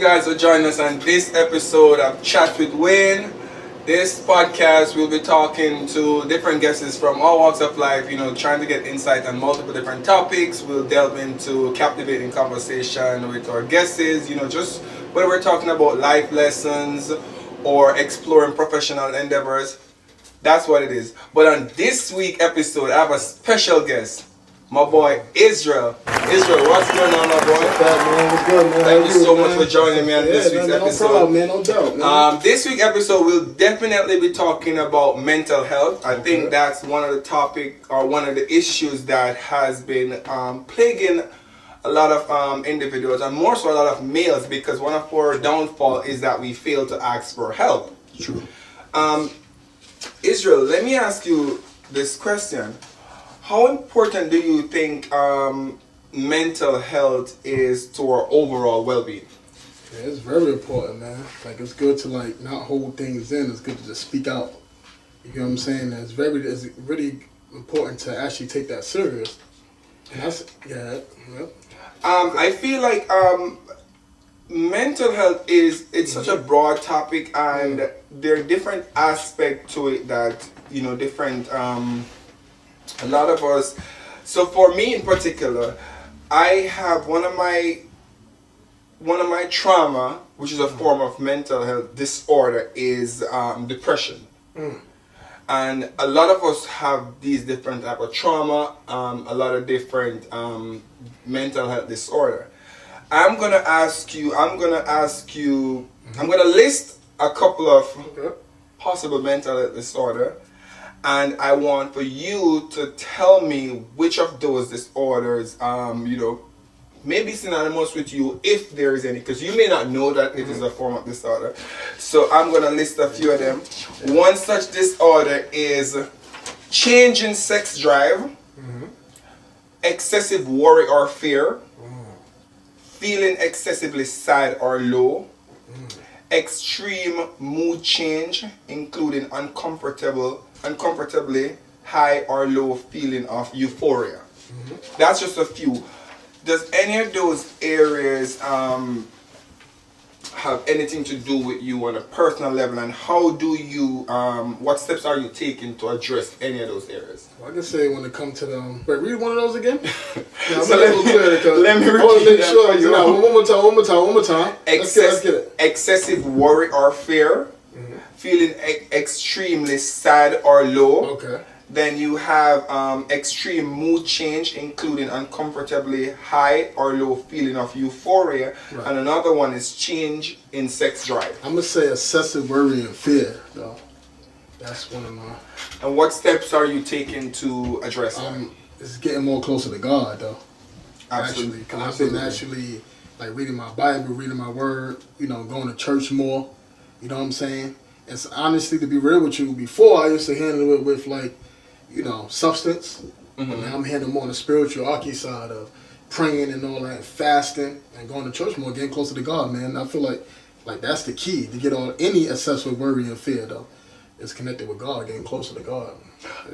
guys for joining us on this episode of Chat with Wayne. This podcast we'll be talking to different guests from all walks of life, trying to get insight on multiple different topics. We'll delve into captivating conversation with our guests, just whether we're talking about life lessons or exploring professional endeavors. That's what it is. But on this week episode, I have a special guest. My boy Israel. Israel, what's going on, my boy? What's up, man? What's good, man? Thank you so much for joining me on this week's episode. No problem, man. No doubt, man. This week's episode, we'll definitely be talking about mental health. I think that's one of the topic or one of the issues that has been plaguing a lot of individuals, and more so a lot of males, because one of our downfall is that we fail to ask for help. True. Israel, let me ask you this question. How important do you think mental health is to our overall well-being? Yeah, it's very important, man. Like, it's good to not hold things in. It's good to just speak out. You know what I'm saying? It's really important to actually take that serious. And that's I feel like mental health it's such a broad topic, and there are different aspects to it that different. A lot of us. So for me in particular, I have one of my trauma, which is a form of mental health disorder, is depression. And a lot of us have these different type of trauma, a lot of different mental health disorder. I'm gonna list a couple of possible mental health disorder. And I want for you to tell me which of those disorders, may be synonymous with you, if there is any, because you may not know that it is a form of disorder. So I'm going to list a few of them. One such disorder is change in sex drive, excessive worry or fear, feeling excessively sad or low, extreme mood change, including uncomfortably high or low feeling of euphoria. That's just a few. Does any of those areas have anything to do with you on a personal level, and how do you what steps are you taking to address any of those areas? Well, I can say when it comes to them. Wait, read one of those again. So let me repeat that for you. One more time. Let's get it. Excessive worry or fear, feeling extremely sad or low. Okay. Then you have extreme mood change, including uncomfortably high or low feeling of euphoria. Right. And another one is change in sex drive. I'm going to say excessive worry and fear, though. That's one of mine. And what steps are you taking to address that? It's getting more closer to God, though. Absolutely. Because I've been actually reading my Bible, reading my word, going to church more. You know what I'm saying? It's honestly, to be real with you, before I used to handle it with substance. Now I'm handling more on the spiritual archy side of praying and all that, fasting and going to church more, getting closer to God, man. I feel like that's the key to get on any excessive worry and fear, though. It's connected with God, getting closer to God.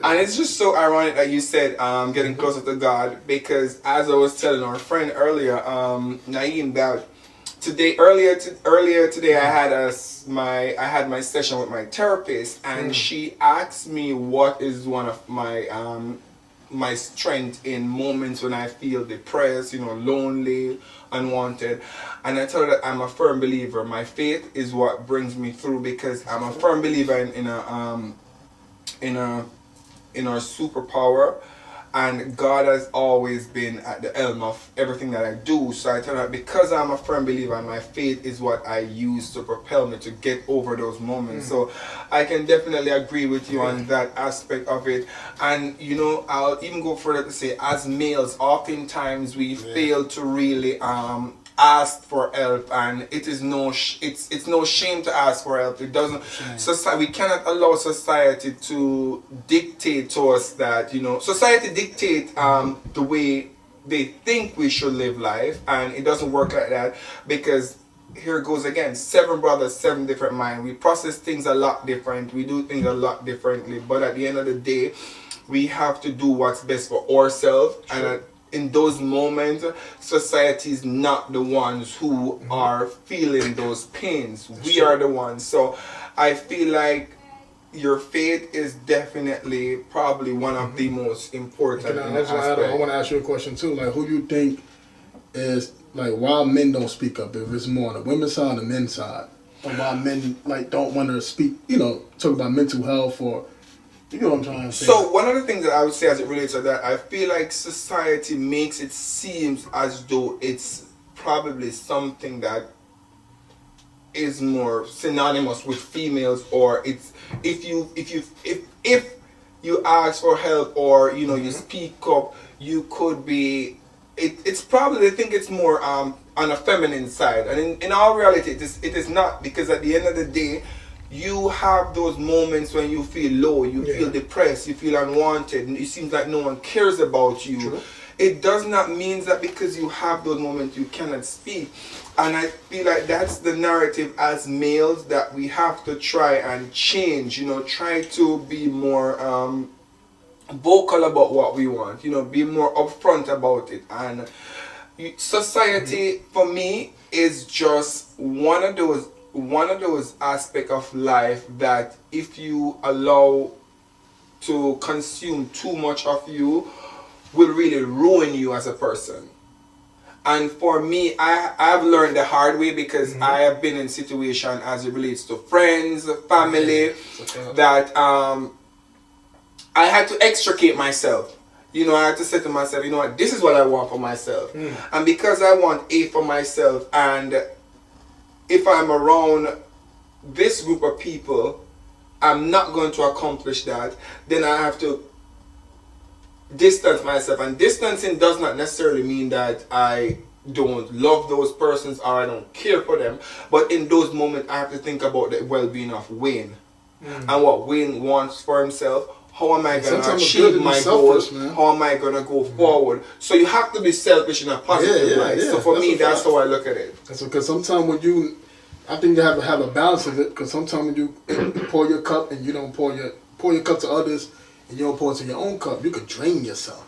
And it's just so ironic that you said getting closer to God, because as I was telling our friend earlier, Naeem, that earlier today I had my session with my therapist, and she asked me what is one of my my strength in moments when I feel depressed, lonely, unwanted. And I told her that I'm a firm believer. My faith is what brings me through, because I'm a firm believer in our superpower. And God has always been at the helm of everything that I do. So I tell her, because I'm a firm believer, and my faith is what I use to propel me to get over those moments. So I can definitely agree with you on that aspect of it. And I'll even go further to say, as males, oftentimes we fail to really ask for help, and it's no shame to ask for help. It doesn't. We cannot allow society to dictate to us that society dictate the way they think we should live life, and it doesn't work like that, because here it goes again. 7 brothers, 7 different minds. We process things a lot different. We do things a lot differently. But at the end of the day, we have to do what's best for ourselves, and in those moments, society is not the ones who are feeling those pains. We are the ones. So I feel like your faith is definitely probably one of the most important aspects. I want to ask you a question too. Like, who you think is like why men don't speak up? If it's more on the women's side or the men's side, or why men like don't want to speak? You know, talk about mental health or you know what I'm trying to say. So one of the things that I would say as it relates to that, I feel like society makes it seem as though it's probably something that is more synonymous with females, or it's if you ask for help or you know you speak up, you could be it's probably, I think it's more on a feminine side, and in all reality it is not, because at the end of the day you have those moments when you feel low, you feel depressed, you feel unwanted, and it seems like no one cares about you. True. It does not mean that because you have those moments you cannot speak. And I feel like that's the narrative as males that we have to try and change, you know, try to be more vocal about what we want, you know, be more upfront about it. And society for me is just one of those aspects of life that if you allow to consume too much of you will really ruin you as a person. And for me, I've learned the hard way, because I have been in situation as it relates to friends, family, that I had to extricate myself. You know, I had to say to myself, you know what, this is what I want for myself. And because I want A for myself, and if I'm around this group of people, I'm not going to accomplish that, then I have to distance myself. And distancing does not necessarily mean that I don't love those persons or I don't care for them, but in those moments I have to think about the well-being of Wayne and what Wayne wants for himself. How am I going to achieve my goals? How am I going to go forward? So you have to be selfish in a positive light. So for me, that's how I look at it. That's because sometimes when I think you have to have a balance of it, because sometimes when you pour your cup and you don't pour your cup to others, and you don't pour it to your own cup, you could drain yourself.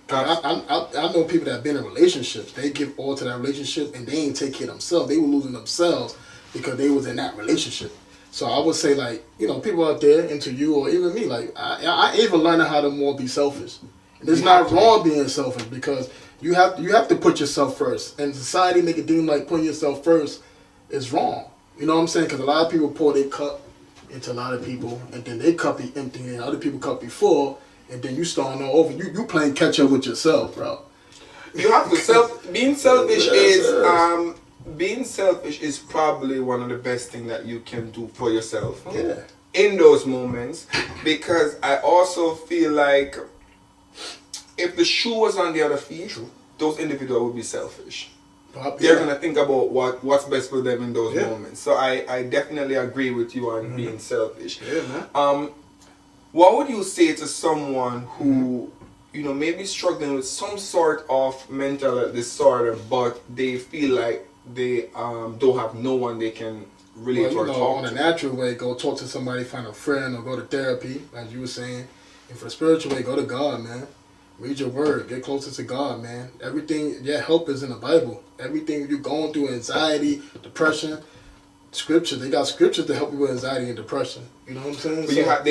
I know people that have been in relationships, they give all to that relationship and they ain't take care of themselves. They were losing themselves because they was in that relationship. So I would say, like, you know, people out there, into you or even me, like, I even learned how to more be selfish. And it's not wrong being selfish, because you have to put yourself first. And society make it deem like putting yourself first is wrong. You know what I'm saying? Because a lot of people pour their cup into a lot of people, and then their cup be empty and other people's cup be full, and then you starting all over. You playing catch up with yourself, bro. You have to being selfish is probably one of the best things that you can do for yourself. Yeah. In those moments, because I also feel like if the shoe was on the other feet, those individuals would be selfish. They're gonna think about what's best for them in those moments. So I definitely agree with you on being selfish. Yeah, man. What would you say to someone who, you know, maybe struggling with some sort of mental disorder, but they feel like they don't have no one they can relate or talk to? On a natural way, go talk to somebody, find a friend, or go to therapy, as you were saying. And for the spiritual way, go to God, man. Read your word. Get closer to God, man. Everything, help is in the Bible. Everything you're going through, anxiety, depression, scripture. They got scriptures to help you with anxiety and depression. You know what I'm saying? But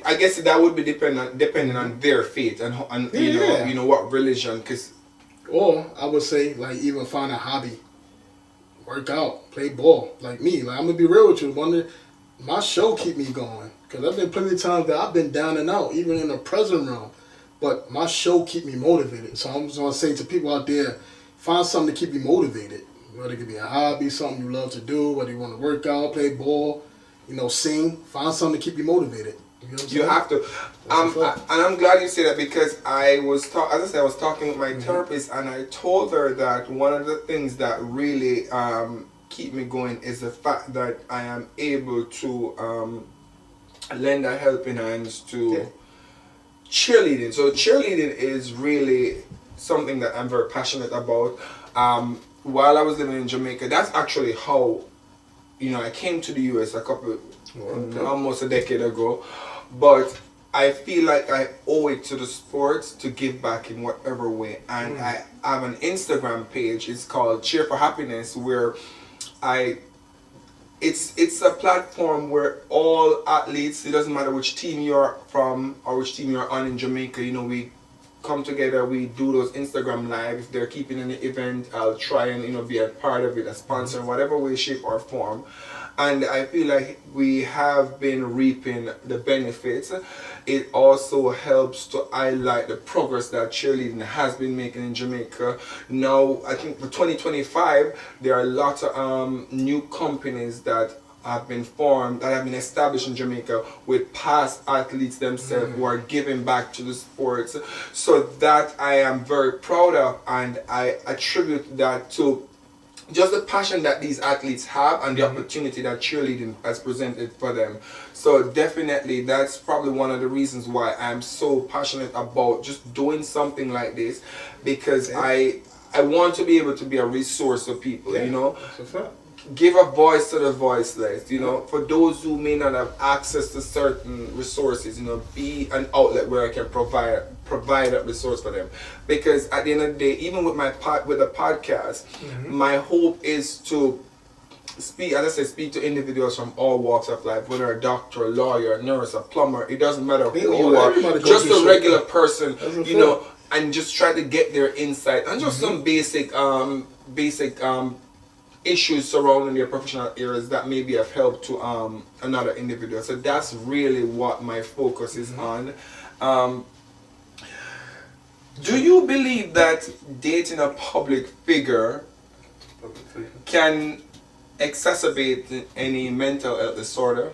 I guess that would be depending on their faith and you know what religion. Or I would say, like, even find a hobby. Work out, play ball. Like me, like, I'm gonna be real with you. My show keep me going, because I've been plenty of times that I've been down and out, even in the present realm. But my show keep me motivated. So I'm just gonna say to people out there, find something to keep you motivated. Whether it could be a hobby, something you love to do, whether you want to work out, play ball, you know, sing. Find something to keep you motivated. You know what I'm saying? You have to. And I'm glad you say that, because I was talking with my therapist, and I told her that one of the things that really keep me going is the fact that I am able to lend a helping hand to cheerleading. So cheerleading is really something that I'm very passionate about. While I was living in Jamaica, that's actually how, you know, I came to the US almost a decade ago. But I feel like I owe it to the sports to give back in whatever way. And I have an Instagram page. It's called Cheer for Happiness, where I it's a platform where all athletes, it doesn't matter which team you're from or which team you're on in Jamaica, you know, we come together, we do those Instagram live. If they're keeping an event, I'll try and, you know, be a part of it, a sponsor in whatever way, shape or form. And I feel like we have been reaping the benefits. It also helps to highlight the progress that cheerleading has been making in Jamaica. Now, I think for 2025, there are a lot of new companies that have been formed, that have been established in Jamaica with past athletes themselves who are giving back to the sports. So that I am very proud of, and I attribute that to just the passion that these athletes have and the opportunity that cheerleading has presented for them. So definitely that's probably one of the reasons why I'm so passionate about just doing something like this, because I want to be able to be a resource for people, you know. Give a voice to the voiceless, you know, for those who may not have access to certain resources, you know, be an outlet where I can provide that resource for them. Because at the end of the day, even with with the podcast, my hope is to speak, as I said, speak to individuals from all walks of life, whether a doctor, a lawyer, a nurse, a plumber, it doesn't matter who you are, just a regular person, you know, and just try to get their insight and just some basic issues surrounding their professional areas that maybe have helped to another individual. So that's really what my focus is on. Do you believe that dating a public figure can exacerbate any mental health disorder?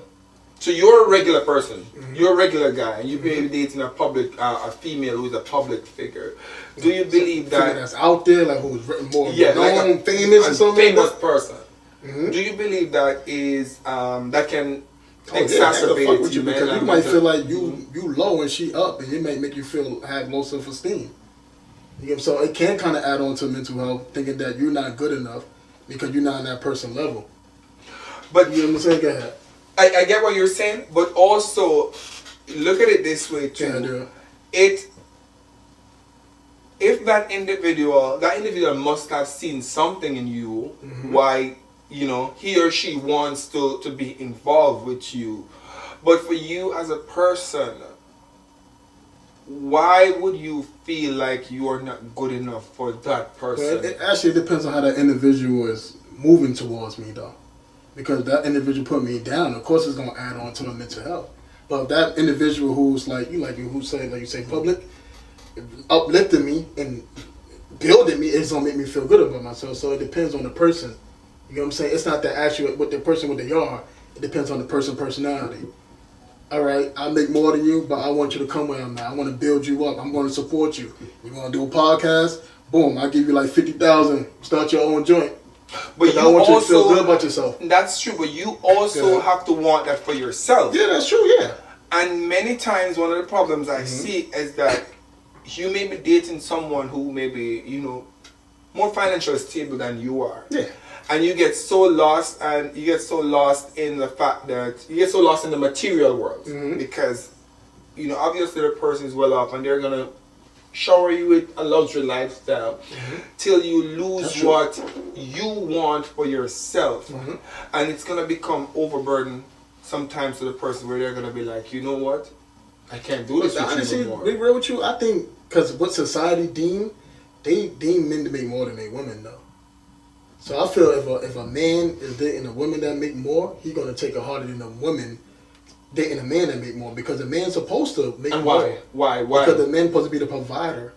So you're a regular person, you're a regular guy, and you're dating a female who's a public figure. Do you believe that that's out there, like who's more known, like famous or something? Famous person. Do you believe that is that can exacerbate you? Because you might feel like you low and she up, and it might make you have low self-esteem. So it can kind of add on to mental health, thinking that you're not good enough because you're not on that person level. But you know what I'm saying? Go ahead. I get what you're saying, but also look at it this way too. If that individual must have seen something in you, why, you know, he or she wants to be involved with you. But for you as a person, why would you feel like you are not good enough for that person? Well, it actually depends on how that individual is moving towards me, though. Because that individual put me down, of course it's going to add on to my mental health. But if that individual who's who say public, uplifting me and building me, it's going to make me feel good about myself. So it depends on the person. You know what I'm saying? It's not the actual, what the person, what they are. It depends on the personality. All right, I make more than you, but I want you to come where I'm at. I want to build you up. I'm going to support you. You want to do a podcast? Boom, I give you like $50,000. Start your own joint. But I want you to feel good about yourself. That's true, but you also have to want that for yourself. Yeah, that's true, yeah. And many times one of the problems I see is that you may be dating someone who may be, you know, more financially stable than you are. Yeah. And you get so lost, and you get so lost in the fact that you get so lost in the material world because, you know, obviously the person is well off and they're gonna shower you with a luxury lifestyle till you lose what you want for yourself, and it's gonna become overburden sometimes to the person where they're gonna be like, you know what, I can't do this with you anymore. Be real with you, I think because what society they deem men to make more than they women though. So I feel if a man is dating a woman that make more, he's gonna take it harder than a woman dating a man that make more, because a man's supposed to make more. Why? Because the man's supposed to be the provider.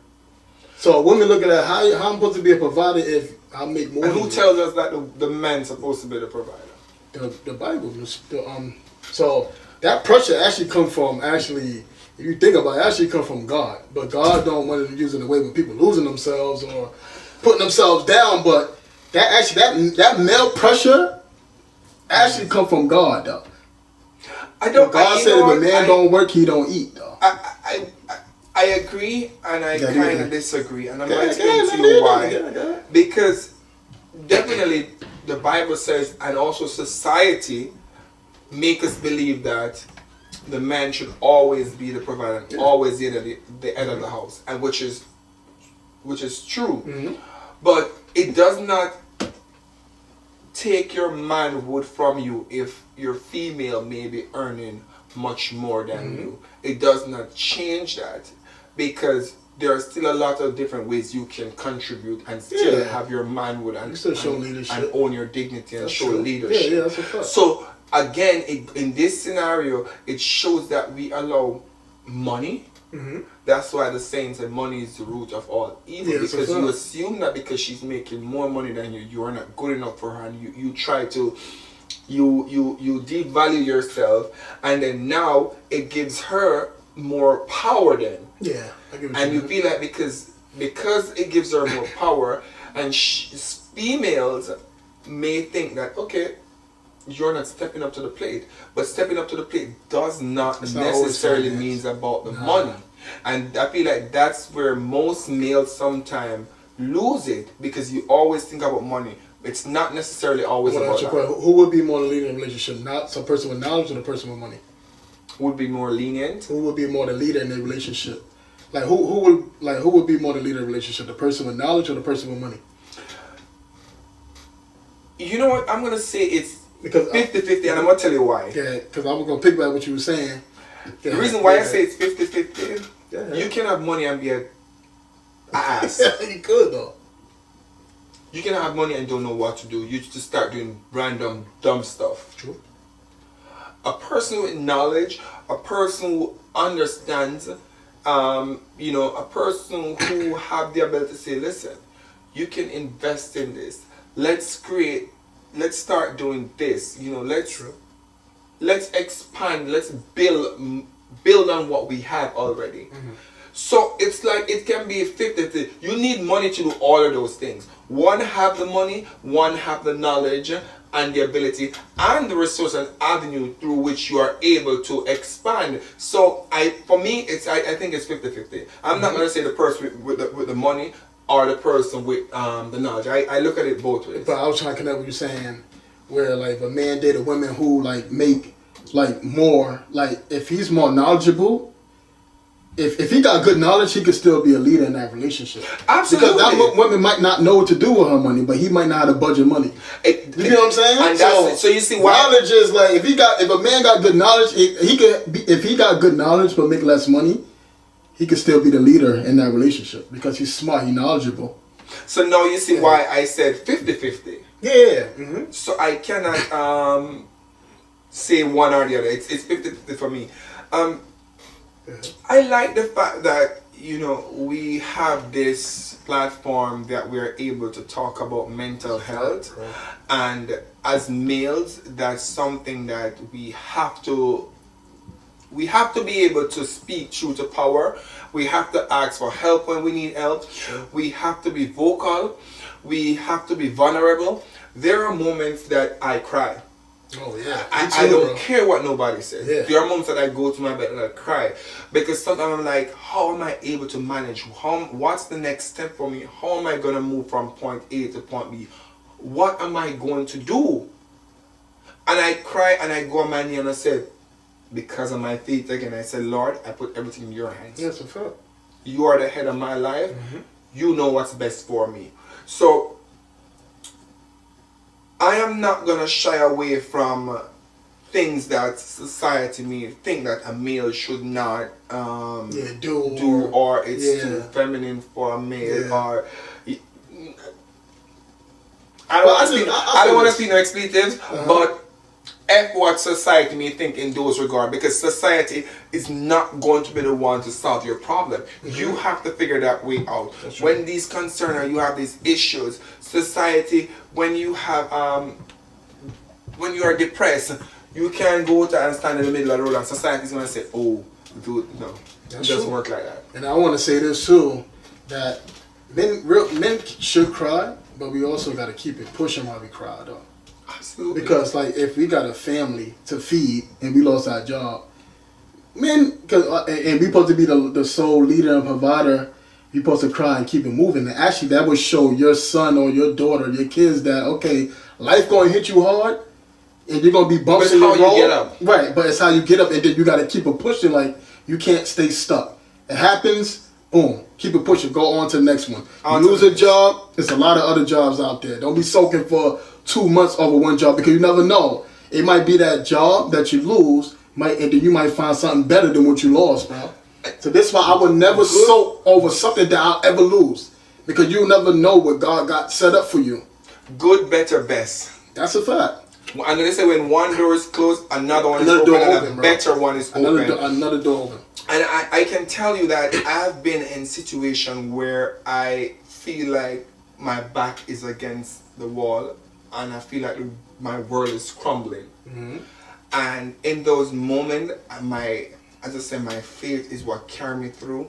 So a woman look at that, how I'm supposed to be a provider if I make more. And who tells us that the man's supposed to be the provider? The Bible. So that pressure actually come from if you think about it, actually come from God. But God don't want to use it in a way when people losing themselves or putting themselves down. But that male pressure actually come from God though. God said if a man don't work, he don't eat though. I agree and I kind of disagree, and I'm going to explain to you why. Because definitely the Bible says, and also society make us believe that the man should always be the provider, and always the head of the house, and which is true. Mm-hmm. But it does not take your manhood from you if your female may be earning much more than you. It does not change that, because there are still a lot of different ways you can contribute and still have your manhood and, still show leadership. and own your dignity and That's show true. leadership. Yeah, that's a fact. So again, in this scenario, it shows that we allow money. That's why the saying said money is the root of all evil, Yeah, it's a because you fact. assume that because she's making more money than you are not good enough for her, and you try to you devalue yourself, and then now it gives her more power then. Yeah, I get what And you mean. feel like because it gives her more power, and females may think that, okay, you're not stepping up to the plate, but stepping up to the plate does not It's not always necessarily finance. means about the Nah. money. And I feel like that's where most males sometimes lose it, because you always think about money. It's not necessarily always Well, about that's your that. question. Who would be more the leader in a relationship? Not some person with knowledge or the person with money? Would be more lenient. Who would be more the leader in a relationship? Like who would be more the leader in a relationship? The person with knowledge or the person with money? You know what? I'm gonna say it's Because 50-50, and I'm gonna tell you why. yeah, because I'm gonna pick back what you were saying. The reason why I say it's 50-50, Yeah. you can have money and be an ass. you could though. You can have money and don't know what to do. You just start doing random dumb stuff. True. A person with knowledge, a person who understands, a person who have the ability to say, listen, you can invest in this. Let's start doing this. Let's expand. Let's build on what we have already. So it's like it can be 50-50. You need money to do all of those things. One have the money, one have the knowledge and the ability and the resource and avenue through which you are able to expand. So I think it's 50-50. I'm not going to say the person with the money or the person with the knowledge. I look at it both ways. But I was trying to connect what you're saying, where like if a man dated women who like make like more, like if he's more knowledgeable, if he got good knowledge, he could still be a leader in that relationship. Absolutely. Because that woman might not know what to do with her money, but he might know how to budget money. You know what I'm saying? And so you see why knowledge is like if a man got good knowledge, if he got good knowledge but make less money, he could still be the leader in that relationship because he's smart, he's knowledgeable. So now you see why I said 50-50. Yeah. So I cannot say one or the other. It's 50-50 for me. I like the fact that we have this platform that we're able to talk about mental health, and as males, that's something that we have to be able to speak truth to power. We have to ask for help when we need help. We have to be vocal. We have to be vulnerable. There are moments that I cry. Oh yeah. I don't care what nobody says. Yeah. There are moments that I go to my bed and I cry because sometimes I'm like, how am I able to manage? What's the next step for me? How am I going to move from point A to point B? What am I going to do? And I cry and I go on my knee and I said, because of my faith again, I said, Lord, I put everything in your hands. Yes, it's fact. You are the head of my life. You know what's best for me. So I am not going to shy away from things that society may think that a male should not do, or it's too feminine for a male, or I don't want to see no expletives, but F what society may think in those regards, because society is not going to be the one to solve your problem. You have to figure that way out. When these concerns or you have these issues, society, when you have when you are depressed, you can go to and stand in the middle of the road and society is going to say, oh, dude, no, it doesn't work like that. And I want to say this too, that men should cry, but we also got to keep it pushing while we cry though. Absolutely. Because like if we got a family to feed and we lost our job, men, and we supposed to be the sole leader and provider, you supposed to cry and keep it moving. And actually that would show your son or your daughter, your kids that, okay, life going to hit you hard and you're gonna be bumps But in how your road. you get up. Right, but it's how you get up, and then you gotta keep it pushing. Like you can't stay stuck. It happens, boom, keep it pushing. Go on to the next one. You lose a job. There's a lot of other jobs out there. Don't be soaking for 2 months over one job because you never know. It might be that job that you lose, and then you might find something better than what you lost, bro. So that's why I would never soak over something that I'll ever lose because you never know what God got set up for you. Good, better, best. That's a fact. And they say when one door is closed, another one is Another open, door and open, a bro. better one is open. Another door open. And I can tell you that I've been in situation where I feel like my back is against the wall and I feel like my world is crumbling. Mm-hmm. And in those moments, as I said, my faith is what carry me through.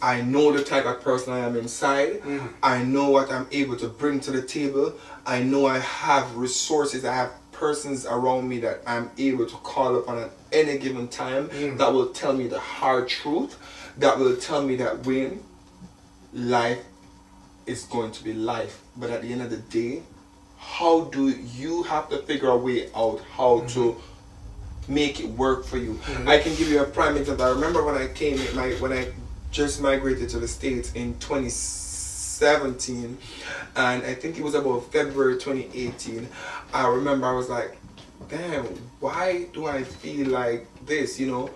I know the type of person I am inside. Mm. I know what I'm able to bring to the table. I know I have resources. I have persons around me that I'm able to call upon at any given time that will tell me the hard truth, that will tell me that when life is going to be life. But at the end of the day, how do you have to figure a way out how to make it work for you? I can give you a prime example. I remember when I when I just migrated to the States in 2017, and I think it was about February 2018. I remember I was like, damn, why do I feel like this, you know?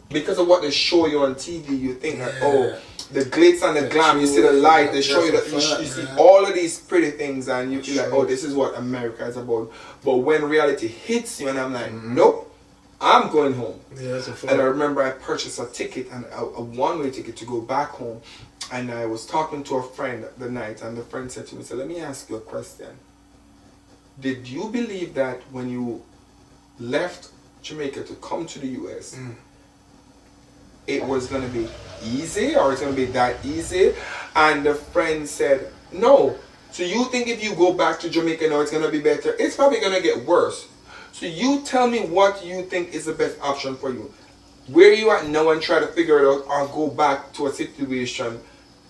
Because of what they show you on TV, you think that, oh, the glitz and the glam, you see the light, they show you that you see all of these pretty things and you feel like, oh, this is what America is about. But when reality hits you and I'm like, nope, I'm going home. Yeah, that's a fact. And I remember I purchased a ticket, and a one-way ticket to go back home. And I was talking to a friend the night, and the friend said to me, so let me ask you a question. Did you believe that when you left Jamaica to come to the US, it was going to be easy, or it's going to be that easy? And the friend said, no. So you think if you go back to Jamaica now it's going to be better? It's probably going to get worse. So you tell me what you think is the best option for you. Where you at now and try to figure it out, or go back to a situation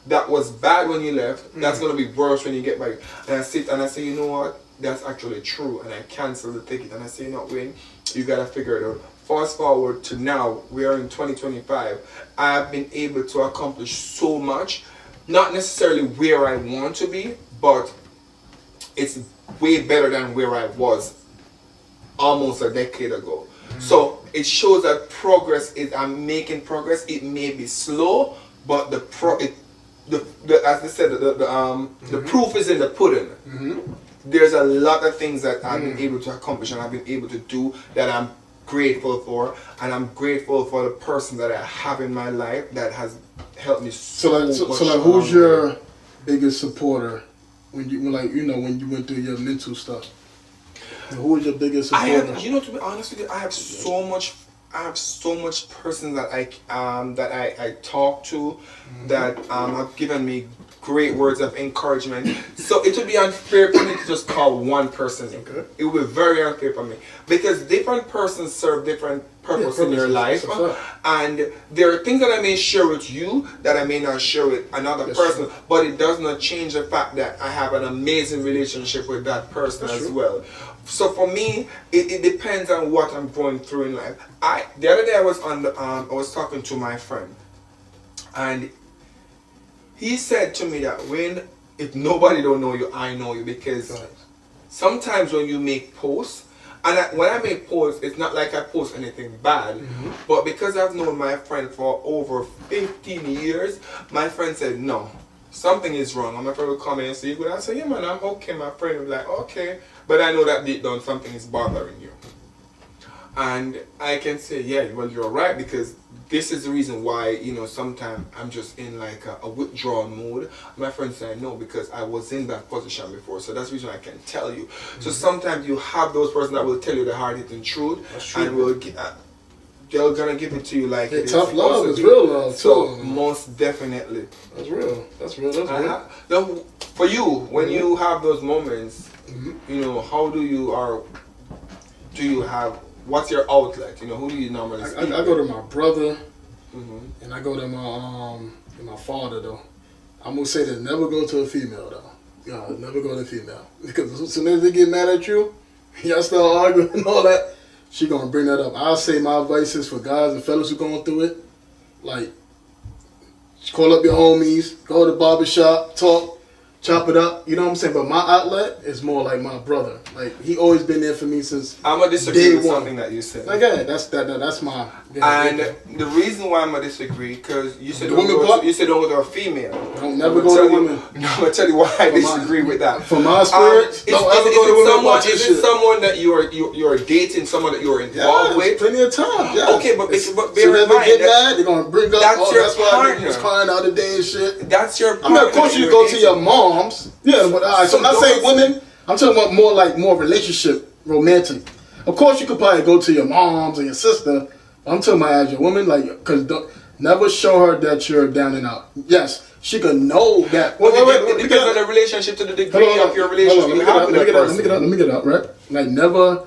that was bad when you left, that's going to be worse when you get back. And I sit and I say, you know what? That's actually true. And I cancel the ticket and I say, you know, Wayne, you got to figure it out. Fast forward to now, we are in 2025. I have been able to accomplish so much, not necessarily where I want to be, but it's way better than where I was almost a decade ago. So it shows that progress is, I'm making progress. It may be slow, but as I said, the proof is in the pudding. There's a lot of things that I've been able to accomplish and I've been able to do that I'm grateful for, and I'm grateful for the person that I have in my life that has helped me so much. So who's your biggest supporter when you when you went through your mental stuff? Who was your biggest supporter? To be honest with you, I have so much person that I talk to that have given me great words of encouragement. So it would be unfair for me to just call one person. Okay. It would be very unfair for me because different persons serve different purpose in your life, and there are things that I may share with you that I may not share with another person, but it does not change the fact that I have an amazing relationship with that person as well. So for me, it depends on what I'm going through in life. The other day I was I was talking to my friend, and he said to me that if nobody don't know you, I know you, because sometimes when you make posts, and when I make posts, it's not like I post anything bad, but because I've known my friend for over 15 years, my friend said, no, something is wrong. And my friend would come in and say, you good? I say, yeah man, I'm okay. My friend would be like, okay. But I know that deep down something is bothering you. And I can say, yeah, well, you're right, because this is the reason why, sometimes I'm just in like a withdrawal mode. My friends say, no, because I was in that position before. So that's the reason I can tell you. So sometimes you have those persons that will tell you the hard-hitting truth. And they're going to give it to you like it is. Tough love is real love, too. So most definitely. That's real. That's real. For you, when you have those moments, how do you what's your outlet? Who do you normally speak I go to my brother, and I go to my father, though. I'm going to say that never go to a female, though. Never go to a female. Because as soon as they get mad at you, y'all still arguing and all that, she gonna bring that up. I'll say my advice is for guys and fellas who going through it, like, call up your homies, go to the barbershop, talk, chop it up, you know what I'm saying? But my outlet is more like my brother. Like, he always been there for me since I'm gonna disagree day with one. something that you said. Like, yeah, that's my... And the reason why I'm gonna disagree, because you said The don't woman go part? to, you said don't go to a female. Don't never go to women. No, I'm gonna tell you why I disagree with that. For my experience, don't ever go to women watch this Is it shit. someone that you're dating, someone that you're involved with? Plenty of time. Yes. Okay, but so bear they in mind get that- mad, they're gonna bring up. that's your that's why partner. I was crying the other day and shit. That's your I partner. mean, of course that you you're go to dating. your moms. Yeah, but all right. So I'm not So saying don't- women. I'm talking about more relationship, romantic. Of course, you could probably go to your moms or your sister. I'm talking about as your woman, like, cause never show her that you're down and out. Yes, she could know that. Well, it depends on the relationship to the degree of your relationship you have with that person. Let me get out, right? Like, never,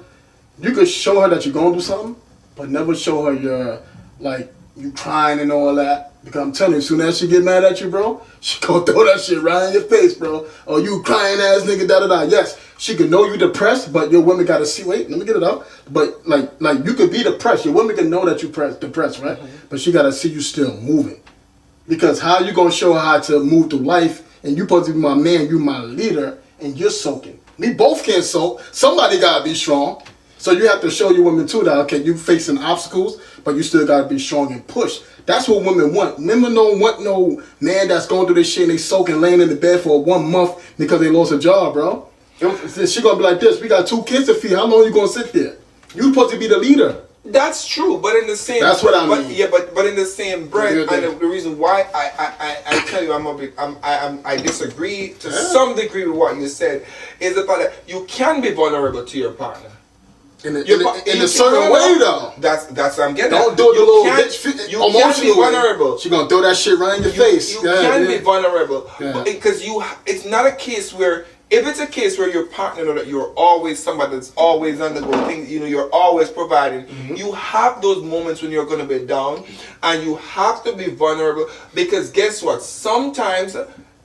you could show her that you're going to do something, but never show her you're, like, you crying and all that. Because I'm telling you, as soon as she get mad at you, bro, she gonna throw that shit right in your face, bro. Oh, you crying ass nigga, da-da-da. Yes, she could know you depressed, but your woman gotta see, wait, let me get it out. But, like you could be depressed. Your woman can know that you depressed, right? But she gotta see you still moving. Because how you gonna show her how to move through life, and you supposed to be my man, you my leader, and you're soaking. We both can't soak. Somebody gotta be strong. So you have to show your women too that, okay, you facing obstacles, but you still gotta be strong and push. That's what women want. Women don't want no man that's going through this shit and they soaking, laying in the bed for 1 month because they lost a job, bro. She gonna be like this, we got 2 kids to feed, how long you gonna sit there? You supposed to be the leader. That's true, but in the same. That's what I mean. But, yeah, but in the same breath, What do you and the reason why I tell you I disagree to some degree with what you said is the fact that you can be vulnerable to your partner. In a certain No, way though. That's what I'm getting. Don't at. do it the You little can- bitch You can be vulnerable. She gonna throw that shit right in your face. You can be vulnerable, Yeah. because it's not a case where, if it's a case where your partner know that you're always somebody that's always on the go, things, you're always providing, you have those moments when you're going to be down, and you have to be vulnerable, because guess what? Sometimes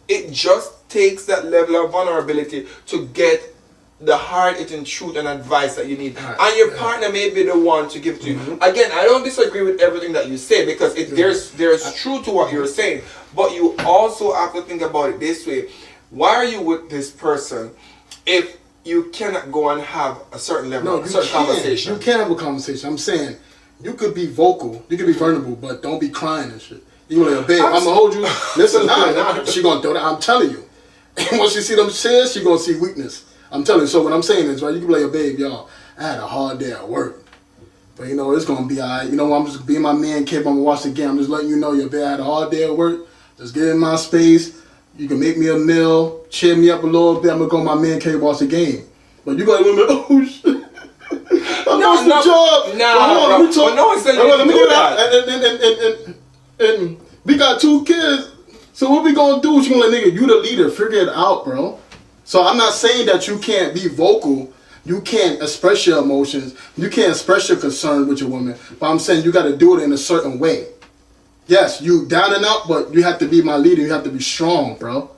it just takes that level of vulnerability to get the hard-hitting truth and advice that you need. Right. And your partner may be the one to give to you. Again, I don't disagree with everything that you say, because there's truth to what you're saying, but you also have to think about it this way. Why are you with this person if you cannot go and have a certain level, a certain conversation? You can have a conversation. I'm saying you could be vocal, you could be vulnerable, but don't be crying and shit. You like, babe, I'm gonna hold you. Listen, nah, she gonna throw that. I'm telling you. And once she see them tears, she gonna see weakness. I'm telling you. So what I'm saying is, right, you can be like, babe, y'all, I had a hard day at work. But it's gonna be alright. I'm just being my man, kid, I'm gonna watch the game. I'm just letting you know, your babe, I had a hard day at work. Just get in my space. You can make me a meal, cheer me up a little bit. I'm gonna go my man cave, watch the game. But you gotta remember, oh shit. I lost the job. Nah, but no one said you let me do get that. And we got 2 kids. So what we gonna do? She gonna like, nigga, you the leader. Figure it out, bro. So I'm not saying that you can't be vocal. You can't express your emotions. You can't express your concern with your woman. But I'm saying you gotta do it in a certain way. Yes, you down and out, but you have to be my leader. You have to be strong, bro.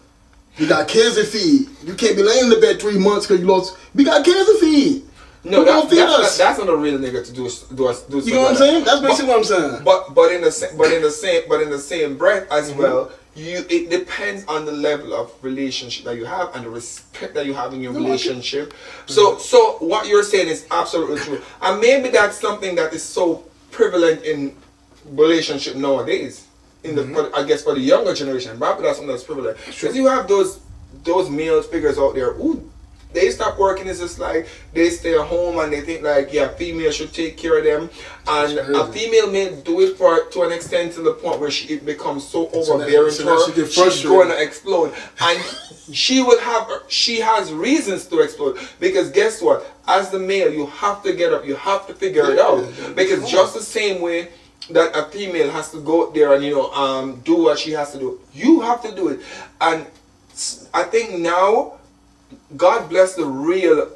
You got kids to feed. You can't be laying in the bed 3 months because you lost. We got kids to feed. No, Who gonna feed us? that's not a real nigga to do. You know what I'm saying? That's basically what I'm saying. But in the same breath as well, it depends on the level of relationship that you have and the respect that you have in your relationship. So what you're saying is absolutely true, and maybe that's something that is so prevalent in relationship nowadays. I guess for the younger generation, but that's something that's prevalent. Because you have those male figures out there who they stop working. It's just like they stay at home and they think like, yeah, female should take care of them, and a female may do it to an extent to the point where it becomes so overbearing to her, she's going to explode, and she has reasons to explode, because guess what? As the male, you have to get up, you have to figure it out, because just the same way that a female has to go there and do what she has to do, you have to do it. And I think now, God bless the real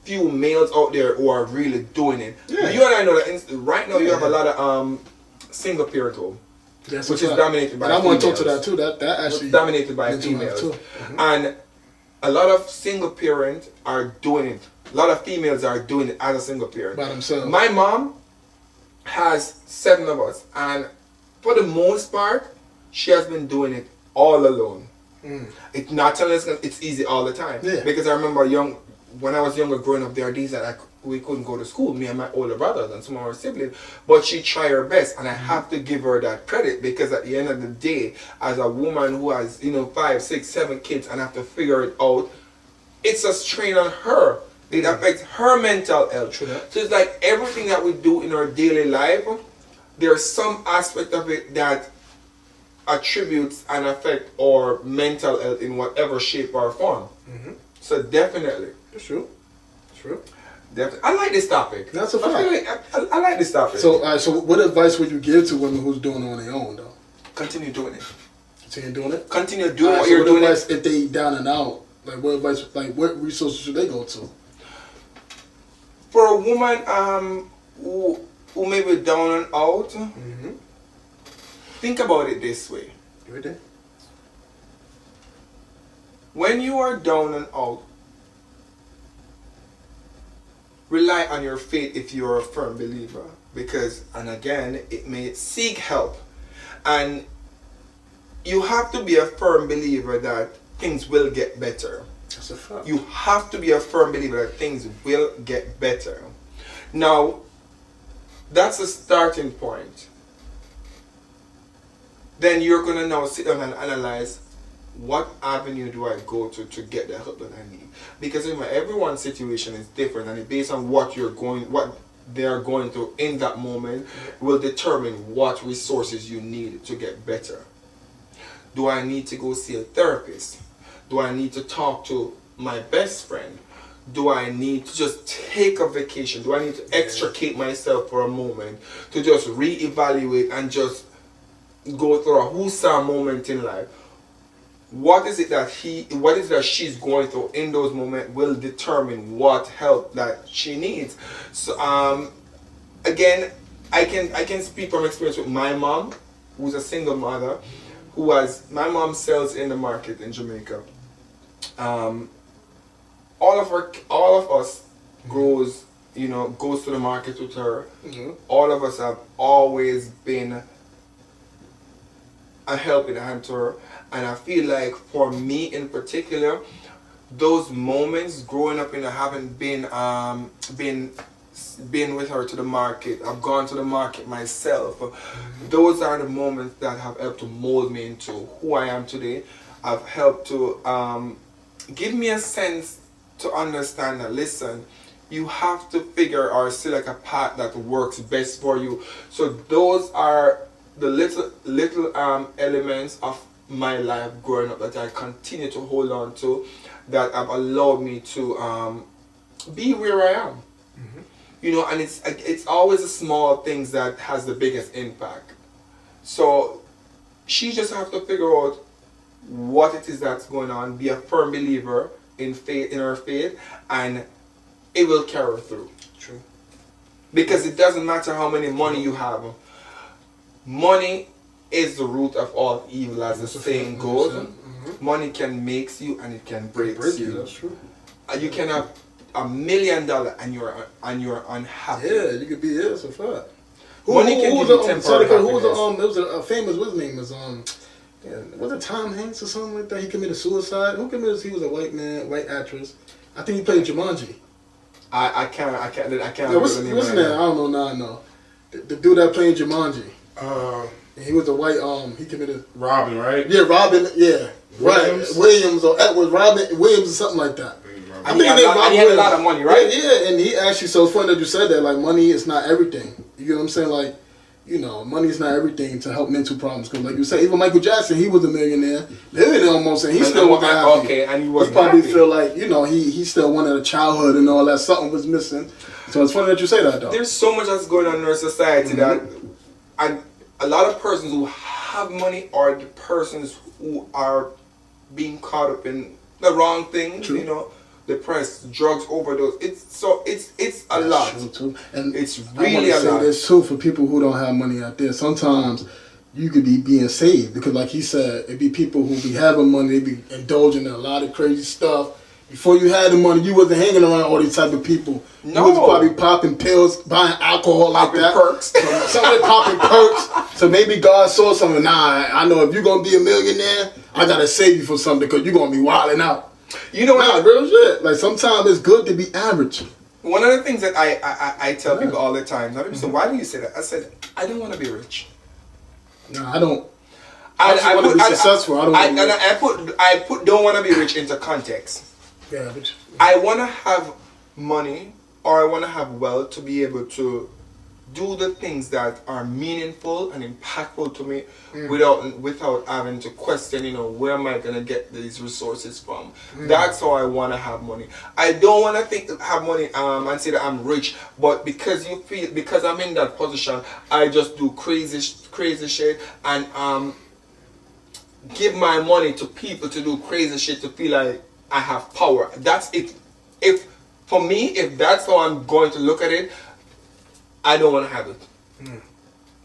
few males out there who are really doing it. Yeah. You and I know that right now you have a lot of single parent home, which is dominated by females. I want to talk to that too. That actually dominated by females, and a lot of single parents are doing it A lot of females are doing it as a single parent. By themselves. My mom has 7 of us, and for the most part, she has been doing it all alone. It's not telling us it's easy all the time. Yeah. Because I remember when I was younger growing up, there are days that we couldn't go to school, me and my older brothers and some of our siblings, but she tried her best, and I have to give her that credit, because at the end of the day, as a woman who has 5, 6, 7 kids and have to figure it out, it's a strain on her. It affects her mental health. True that. So it's like everything that we do in our daily life, there's some aspect of it that attributes and affect our mental health in whatever shape or form. So definitely. It's true. True. Definitely. I like this topic. That's a I feel fact. like I like this topic. So, all right, so what advice would you give to women who's doing it on their own, though? Continue doing it. Continue doing it? Continue doing All right, what so you're doing. advice if they down and out? Like, what advice, like, what resources should they go to? For a woman who may be down and out, think about it this way. Right there. When you are down and out, rely on your faith if you're a firm believer. Because, and again, it may seek help. And you have to be a firm believer that things will get better. That's a fact. You have to be a firm believer that things will get better. Now, that's a starting point. Then you're going to now sit down and analyze, what avenue do I go to get the help that I need? Because everyone's situation is different, and based on what they are going through in that moment will determine what resources you need to get better. Do I need to go see a therapist? Do I need to talk to my best friend? Do I need to just take a vacation? Do I need to extricate myself for a moment to just reevaluate and just go through a whoosah moment in life? What is it that she's going through in those moments will determine what help that she needs. So again, I can speak from experience with my mom, who's a single mother, my mom sells in the market in Jamaica. All of us goes to the market with her. All of us have always been a helping hand to her. And I feel like for me in particular, those moments growing up, having been with her to the market, I've gone to the market myself. Those are the moments that have helped to mold me into who I am today. Have helped to give me a sense to understand that, listen, you have to figure or select a path that works best for you. So those are the little elements of my life growing up that I continue to hold on to, that have allowed me to be where I am. And it's always the small things that has the biggest impact. So she just have to figure out what it is that's going on, be a firm believer in her faith, and it will carry her through. True. Because it doesn't matter how many money you have. Money is the root of all evil, as the saying goes. Money can make you and it can break you. That's true. You can have $1 million and you're unhappy. Yeah, you could be a fact. Money can give you temporary happiness. It was a famous, what's his name was was it Tom Hanks or something like that? He committed suicide. He was a white man, white actress. I think he played Jumanji. I can't Yeah, what's his name? I don't know. No. The dude that played Jumanji. He was a white, he committed... Robin, right? Yeah, Robin, yeah. Williams? Right, Williams or Edward Robin Williams or something like that. And he had a lot of money, right? Yeah, and he actually, so it's funny that you said that, like, money is not everything. You know what I'm saying? Like, money is not everything to help mental problems. Because, like you said, even Michael Jackson, he was a millionaire. Almost, and he still wasn't happy. Okay, and he wasn't probably happy. feel like, he still wanted a childhood and all that. Something was missing. So it's funny that you say that, though. There's so much that's going on in our society that... And a lot of persons who have money are the persons who are being caught up in the wrong things, True. Depressed, drugs, overdose. It's a lot. True too. And it's I really want to a lot. say this too for people who don't have money out there. Sometimes you could be being saved because, like he said, it be people who be having money, they be indulging in a lot of crazy stuff, Before you had the money, you wasn't hanging around all these type of people. No. You was probably popping pills, buying alcohol Popping like that. perks. Somebody popping perks. So maybe God saw something. Nah, I know if you're gonna be a millionaire, I gotta save you for something because you're gonna be wilding out. You know what? Real shit. Like sometimes it's good to be average. One of the things that I tell people all the time. Now people say, "Why do you say that?" I said, "I don't want to be rich. No, I don't. I just want to be successful. I don't want to be I put don't want to be rich into context. Yeah, but I want to have money or I want to have wealth to be able to do the things that are meaningful and impactful to me without having to question, where am I going to get these resources from? That's how I want to have money. I don't want to have money and say that I'm rich, but because I'm in that position, I just do crazy shit and give my money to people to do crazy shit to feel like I have power. That's it. If that's how I'm going to look at it, I don't want to have it.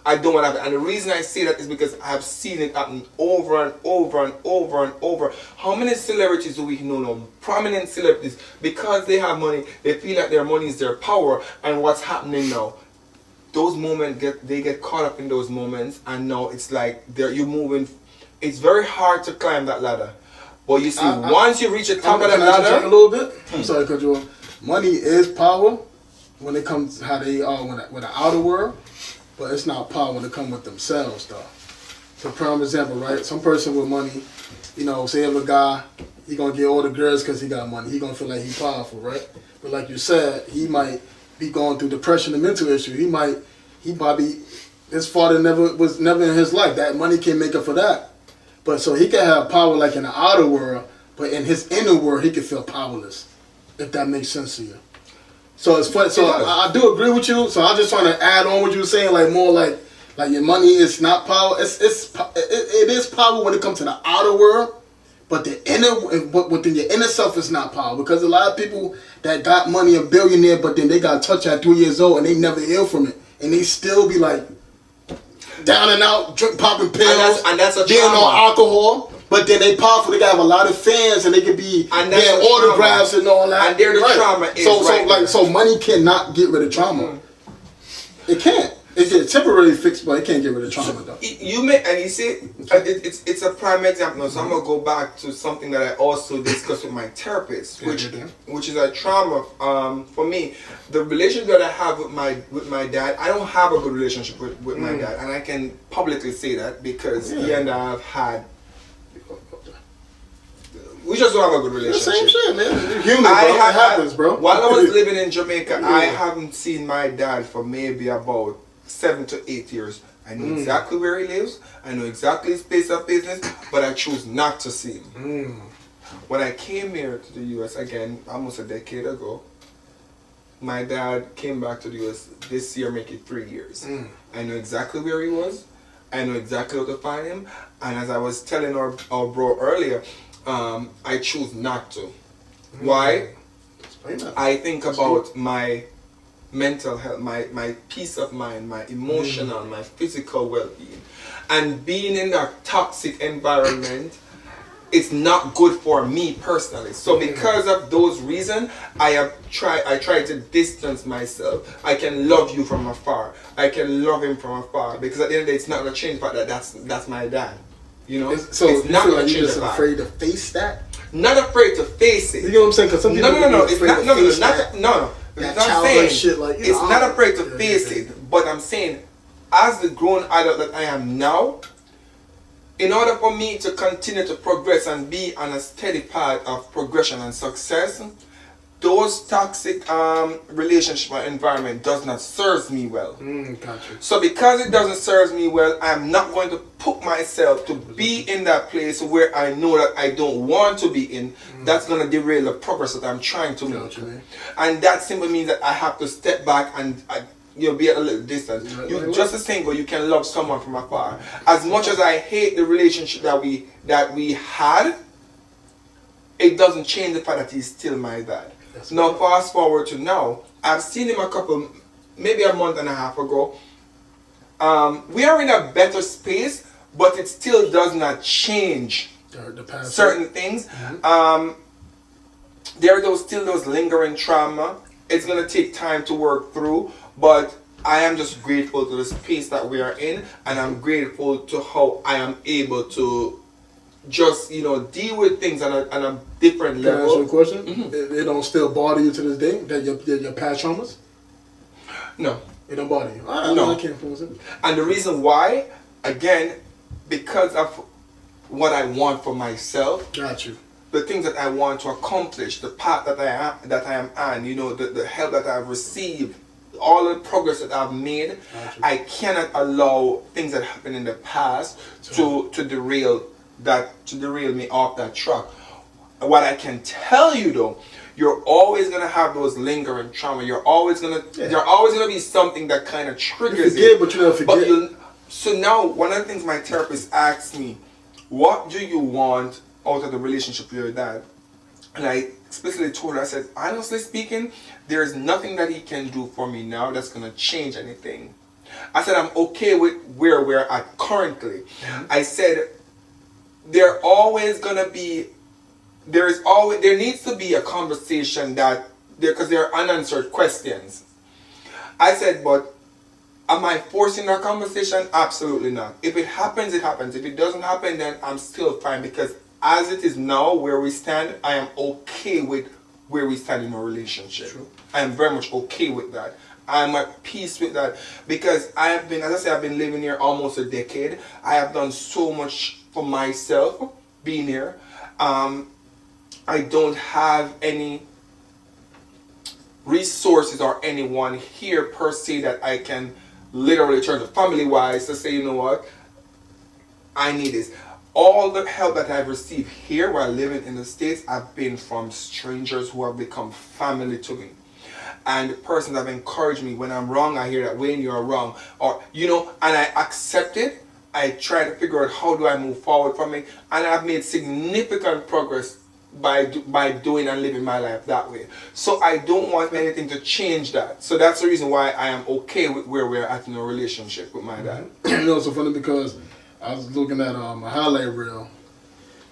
I don't want to have it. And the reason I say that is because I have seen it happen over and over and over and over. How many celebrities do we know now? Prominent celebrities, because they have money, they feel like their money is their power. And what's happening now? Those moments they get caught up in those moments, and now it's like you're moving. It's very hard to climb that ladder. But you see, once you reach the top of the ladder, a little bit. I'm sorry, because your money is power when it comes to how they are with the outer world, but it's not power when it comes with themselves, though. So, prime example, right? Some person with money, say if a guy, he gonna get all the girls because he got money. He gonna feel like he powerful, right? But like you said, he might be going through depression and mental issue. He probably his father was never in his life. That money can't make up for that. But so he can have power like in the outer world, but in his inner world, he can feel powerless. If that makes sense to you. So it's funny. So I do agree with you. So I'm just trying to add on what you were saying, like more like your money is not power. It is power when it comes to the outer world, but within your inner self is not power. Because a lot of people that got money are billionaire, but then they got touched at 3 years old and they never heal from it, and they still be like down and out, popping pills, and that's a being on alcohol. But then they powerful. They got to have a lot of fans, and they could be getting autographs and all that. And there the trauma is so money cannot get rid of trauma. It can't. It gets temporarily fixed, but it can't get rid of trauma though. You see, it's a prime example. So I'm gonna go back to something that I also discussed with my therapist, which is a trauma. For me, the relationship that I have with my dad, I don't have a good relationship with my dad, and I can publicly say that because he and I have had. We just don't have a good relationship. Same shit, man. You're human, bro. It happens, bro. While I was living in Jamaica, I haven't seen my dad for maybe about 7 to 8 years. I know exactly where he lives. I know exactly his place of business, but I choose not to see him. When I came here to the U.S. again, almost a decade ago, my dad came back to the U.S. this year, making 3 years. I know exactly where he was. I know exactly how to find him. And as I was telling our bro earlier, I choose not to. Why? I think about my mental health, my peace of mind, my emotional, my physical well-being. And being in that toxic environment, it's not good for me personally. So because of those reasons, I try to distance myself. I can love you from afar. I can love him from afar. Because at the end of the day, it's not going to change the fact that that's my dad. So it's not like you're just afraid to face that? Not afraid to face it. You know what I'm saying? Because some people no. It's not. No. That it's not saying shit like it's not afraid to face it. But I'm saying, as the grown adult that I am now, in order for me to continue to progress and be on a steady path of progression and success, those toxic relationship or environment does not serve me well. Gotcha. So because it doesn't serve me well, I'm not going to put myself to be in that place where I know that I don't want to be in. That's going to derail the progress that I'm trying to make. And that simply means that I have to step back and be at a little distance. Just the same way you can love someone from afar. As much as I hate the relationship that we had, it doesn't change the fact that he's still my dad. Now fast forward to now, I've seen him maybe a month and a half ago. We are in a better space, but it still does not change certain things. there are still those lingering trauma. It's gonna take time to work through, but I am just grateful to the space that we are in, and I'm grateful to how I am able to just deal with things on a different Can I level. ask you a question? Mhm. It don't still bother you to this day that your past traumas? No, It don't bother you. I No. can't force it. and the reason why, again, because of what I want for myself, Got you. the things that I want to accomplish, the path that I am on, the help that I've received, all the progress that I've made, Gotcha. I cannot allow things that happened in the past to derail me off that track. What I can tell you though, you're always gonna have those lingering trauma. There's always gonna be something that kind of triggers You forget, but you never forget. So now one of the things my therapist asked me, what do you want out of the relationship with your dad? And I explicitly told her, I said, honestly speaking, there's nothing that he can do for me now that's going to change anything. I said, I'm okay with where we're at currently. I said, there needs to be a conversation because there are unanswered questions. I said, but am I forcing that conversation? Absolutely not. If it happens, it happens. If it doesn't happen, then I'm still fine, because as it is now, where we stand, I am okay with where we stand in a relationship. True. I am very much okay with that. I'm at peace with that, because I've been living here almost a decade. I have done so much for myself being here. I don't have any resources or anyone here per se that I can literally turn to family-wise to say, you know what, I need this. All the help that I've received here while living in the States have been from strangers who have become family to me. And persons have encouraged me. When I'm wrong, I hear that, Wayne, you're wrong. Or, and I accept it. I try to figure out how do I move forward from it. And I've made significant progress by doing and living my life that way. So I don't want anything to change that. So that's the reason why I am okay with where we're at in a relationship with my dad. It's so funny because I was looking at a highlight reel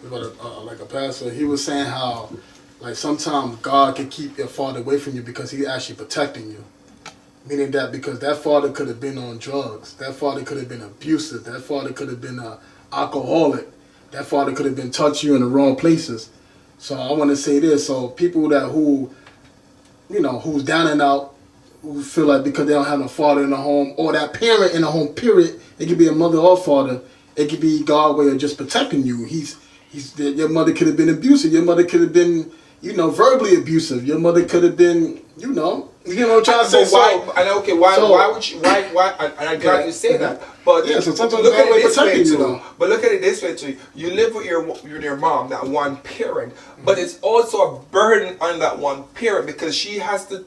about like a pastor. He was saying how like sometimes God can keep your father away from you because he's actually protecting you. Meaning that because that father could have been on drugs, that father could have been abusive, that father could have been an alcoholic, that father could have been touching you in the wrong places. So I want to say this: so people who's down and out, who feel like because they don't have a father in the home or that parent in the home, period, it could be a mother or father. It could be God's way of just protecting you. Your mother could have been abusive. Your mother could have been, verbally abusive. Your mother could have been, what I'm trying to say. Why? And I'm glad you say that. But yeah, so sometimes look at it this way too. But look at it this way too. You live with your mom, that one parent, but it's also a burden on that one parent because she has to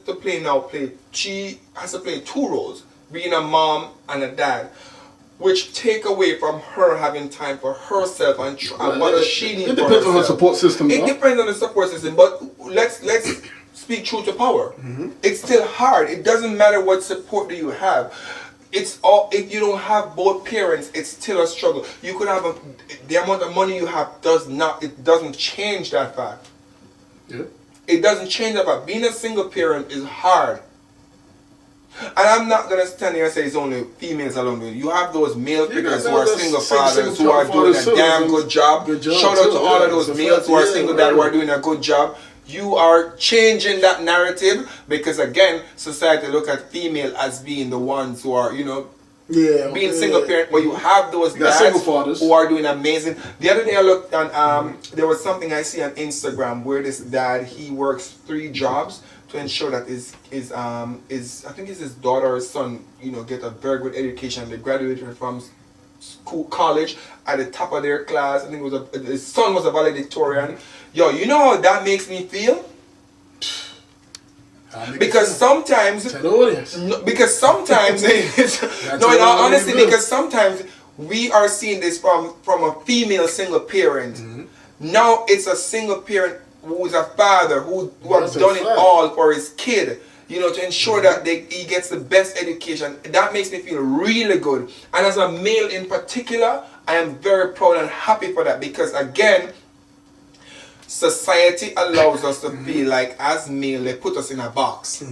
She has to play two roles, being a mom and a dad, which take away from her having time for herself and what does she need. It depends on her support system. It depends on the support system, but let's speak truth to power. Mm-hmm. It's still hard. It doesn't matter what support do you have. It's all, if you don't have both parents, it's still a struggle. You could have the amount of money you have doesn't change that fact. Yeah. It doesn't change that fact. Being a single parent is hard. And I'm not going to stand here and say it's only females alone doing it. You have those male figures who are single fathers who are doing a damn good job. Shout out to all of those males who are single dads who are doing a good job. You are changing that narrative because, again, society look at female as being the ones who are, being single parent. But you have those dads who are doing amazing. The other day I looked on, there was something I see on Instagram where this dad, he works 3 jobs to ensure that I think it's his daughter or son, get a very good education. They graduated from college at the top of their class. I think his son was a valedictorian. Yo, you know how that makes me feel? Because sometimes, in all honesty, because sometimes we are seeing this from a female single parent. Mm-hmm. Now it's a single parent who's a father who has done it all for his kid, to ensure that he gets the best education. That makes me feel really good. And as a male in particular, I am very proud and happy for that because, again, society allows us to feel like as male, they put us in a box.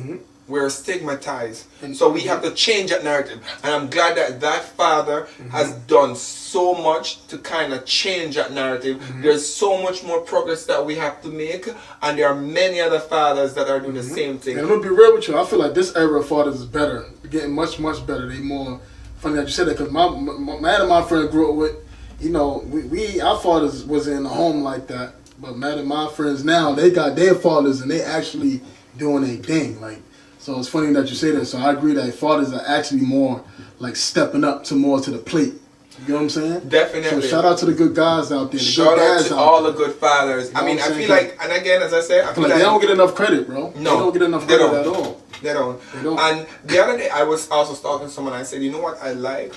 We're stigmatized. So we have to change that narrative. And I'm glad that that father has done so much to kind of change that narrative. There's so much more progress that we have to make. And there are many other fathers that are doing the same thing. And I'm going to be real with you. I feel like this era of fathers is better. They're getting much, much better. They more, funny that you said that, because my friend grew up with, you know, our fathers was in a home like that. But my friends now, they got their fathers and they actually doing a thing. Like, so it's funny that you say that. So I agree that fathers are actually more like stepping up to more to the plate. You know what I'm saying? Definitely. So shout out to the good guys out there. Shout out to all the good fathers. You know I mean, what I'm I feel saying? like, and again, as I said, I feel like they don't get enough credit, bro. No, they don't get enough credit at all. They don't. They don't. And the other day, I was also talking to someone. I said, you know what I like?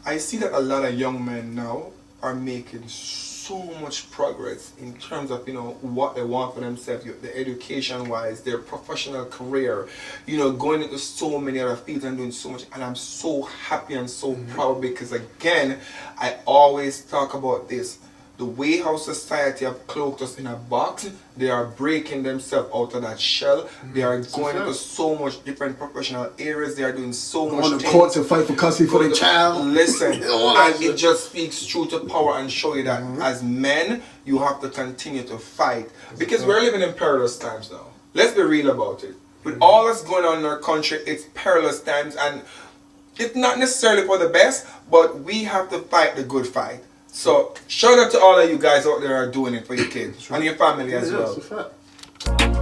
I see that a lot of young men now are making so much progress in terms of, you know, what they want for themselves, the education wise, their professional career, you know, going into so many other fields and doing so much. And I'm so happy and so proud, because again, I always talk about this. The way how society have cloaked us in a box, they are breaking themselves out of that shell. They are going into so much different professional areas. They are doing so much on the court to fight for custody for their child. Listen, and it just speaks true to power and show you that as men, you have to continue to fight. Because we're living in perilous times now. Let's be real about it. With all that's going on in our country, it's perilous times, and it's not necessarily for the best, but we have to fight the good fight. So shout out to all of you guys out there who are doing it for your kids and your family as well. That's a fact.